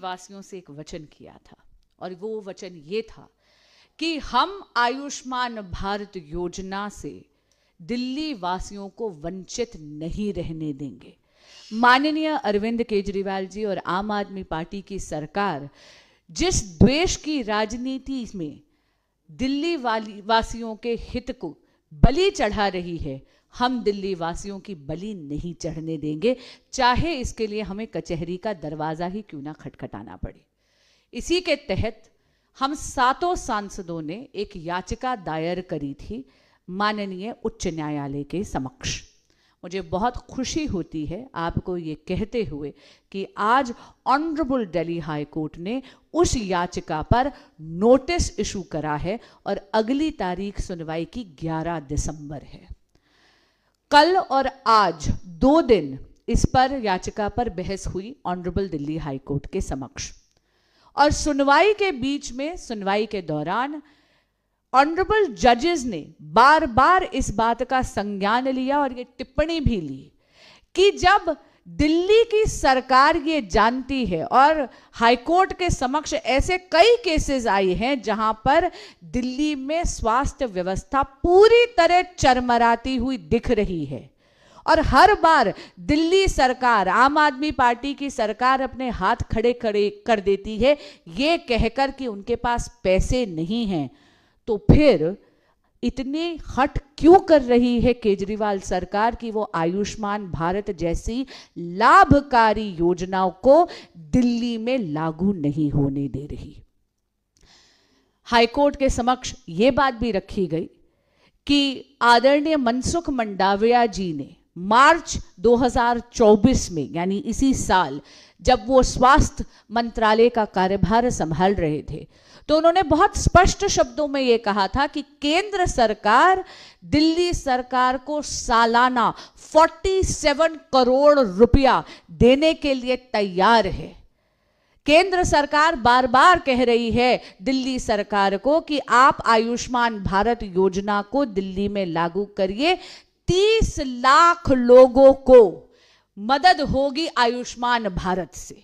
वासियों से एक वचन किया था और वो वचन ये था कि हम आयुष्मान भारत योजना से दिल्ली वासियों को वंचित नहीं रहने देंगे। माननीय अरविंद केजरीवाल जी और आम आदमी पार्टी की सरकार जिस द्वेष की राजनीति में दिल्ली वासियों के हित को बलि चढ़ा रही है, हम दिल्ली वासियों की बलि नहीं चढ़ने देंगे, चाहे इसके लिए हमें कचहरी का दरवाजा ही क्यों ना खटखटाना पड़े। इसी के तहत हम 7 सांसदों ने एक याचिका दायर करी थी माननीय उच्च न्यायालय के समक्ष। मुझे बहुत खुशी होती है आपको ये कहते हुए कि आज ऑनरेबल दिल्ली हाई कोर्ट ने उस याचिका पर नोटिस इशू करा है और अगली तारीख सुनवाई की 11 दिसंबर है। कल और आज 2 दिन इस पर याचिका पर बहस हुई ऑनरेबल दिल्ली हाई कोर्ट के समक्ष और सुनवाई के बीच में, सुनवाई के दौरान ऑनरेबल जजेस ने बार बार इस बात का संज्ञान लिया और ये टिप्पणी भी ली कि जब दिल्ली की सरकार ये जानती है और हाईकोर्ट के समक्ष ऐसे कई केसेस आए हैं जहां पर दिल्ली में स्वास्थ्य व्यवस्था पूरी तरह चरमराती हुई दिख रही है और हर बार दिल्ली सरकार, आम आदमी पार्टी की सरकार अपने हाथ खड़े खड़े कर देती है ये कहकर कि उनके पास पैसे नहीं हैं, तो फिर इतनी हट क्यों कर रही है केजरीवाल सरकार कि वो आयुष्मान भारत जैसी लाभकारी योजनाओं को दिल्ली में लागू नहीं होने दे रही। हाईकोर्ट के समक्ष ये बात भी रखी गई कि आदरणीय मनसुख मंडाविया जी ने मार्च 2024 में, यानी इसी साल, जब वो स्वास्थ्य मंत्रालय का कार्यभार संभाल रहे थे, तो उन्होंने बहुत स्पष्ट शब्दों में यह कहा था कि केंद्र सरकार दिल्ली सरकार को सालाना 47 करोड़ रुपया देने के लिए तैयार है। केंद्र सरकार बार बार कह रही है दिल्ली सरकार को कि आप आयुष्मान भारत योजना को दिल्ली में लागू करिए, 30 लाख लोगों को मदद होगी आयुष्मान भारत से।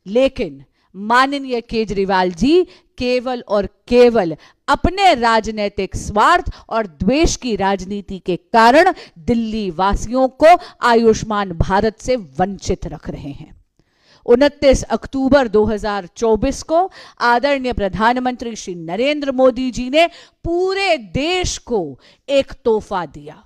लेकिन माननीय केजरीवाल जी केवल और केवल अपने राजनीतिक स्वार्थ और द्वेष की राजनीति के कारण दिल्ली वासियों को आयुष्मान भारत से वंचित रख रहे हैं। 29 अक्टूबर 2024 को आदरणीय प्रधानमंत्री श्री नरेंद्र मोदी जी ने पूरे देश को एक तोहफा दिया।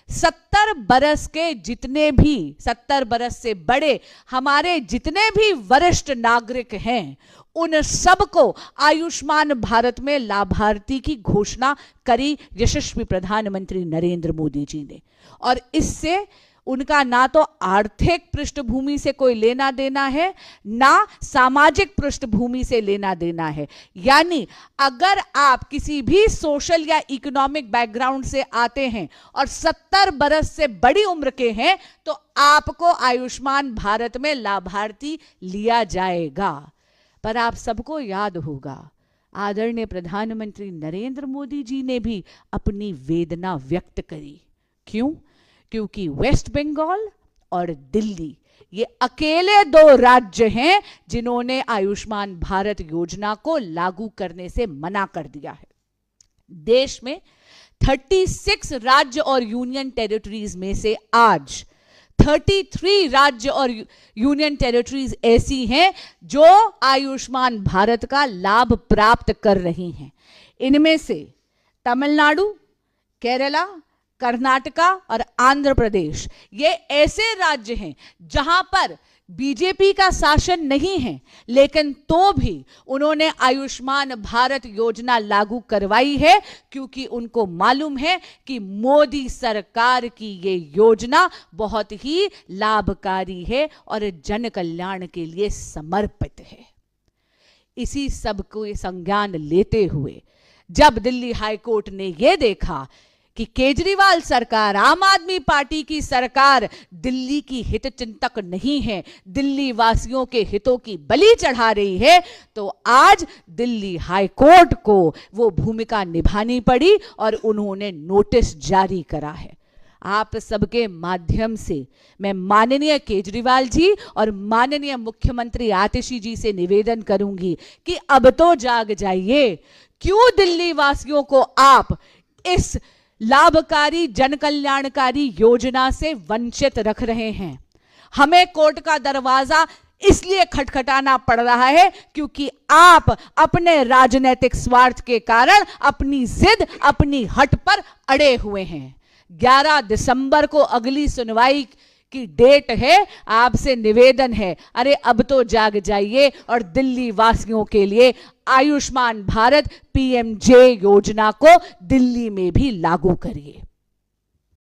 70 बरस के जितने भी, 70 बरस से बड़े हमारे जितने भी वरिष्ठ नागरिक हैं, उन सबको आयुष्मान भारत में लाभार्थी की घोषणा करी यशस्वी प्रधानमंत्री नरेंद्र मोदी जी ने। और इससे उनका ना तो आर्थिक पृष्ठभूमि से कोई लेना देना है, ना सामाजिक पृष्ठभूमि से लेना देना है। यानी अगर आप किसी भी सोशल या इकोनॉमिक बैकग्राउंड से आते हैं और 70 बरस से बड़ी उम्र के हैं, तो आपको आयुष्मान भारत में लाभार्थी लिया जाएगा। पर आप सबको याद होगा आदरणीय प्रधानमंत्री नरेंद्र मोदी जी ने भी अपनी वेदना व्यक्त करी। क्यों? क्योंकि वेस्ट बंगाल और दिल्ली ये अकेले 2 राज्य हैं जिन्होंने आयुष्मान भारत योजना को लागू करने से मना कर दिया है। देश में 36 राज्य और यूनियन टेरिटरीज में से आज 33 राज्य और यूनियन टेरिटरीज ऐसी हैं जो आयुष्मान भारत का लाभ प्राप्त कर रही हैं। इनमें से तमिलनाडु, केरला, कर्नाटका और आंध्र प्रदेश ये ऐसे राज्य हैं जहां पर बीजेपी का शासन नहीं है, लेकिन तो भी उन्होंने आयुष्मान भारत योजना लागू करवाई है क्योंकि उनको मालूम है कि मोदी सरकार की ये योजना बहुत ही लाभकारी है और जन कल्याण के लिए समर्पित है। इसी सब को संज्ञान लेते हुए जब दिल्ली हाईकोर्ट ने यह देखा कि केजरीवाल सरकार, आम आदमी पार्टी की सरकार दिल्ली की हित चिंतक नहीं है, दिल्ली वासियों के हितों की बलि चढ़ा रही है, तो आज दिल्ली हाई कोर्ट को वो भूमिका निभानी पड़ी और उन्होंने नोटिस जारी करा है। आप सबके माध्यम से मैं माननीय केजरीवाल जी और माननीय मुख्यमंत्री आतिशी जी से निवेदन करूंगी कि अब तो जाग जाइए। क्यों दिल्ली वासियों को आप इस लाभकारी जन कल्याणकारी योजना से वंचित रख रहे हैं? हमें कोर्ट का दरवाजा इसलिए खटखटाना पड़ रहा है क्योंकि आप अपने राजनीतिक स्वार्थ के कारण अपनी जिद, अपनी हट पर अड़े हुए हैं। 11 दिसंबर को अगली सुनवाई की डेट है। आपसे निवेदन है, अरे अब तो जाग जाइए और दिल्ली वासियों के लिए आयुष्मान भारत PMJ योजना को दिल्ली में भी लागू करिए।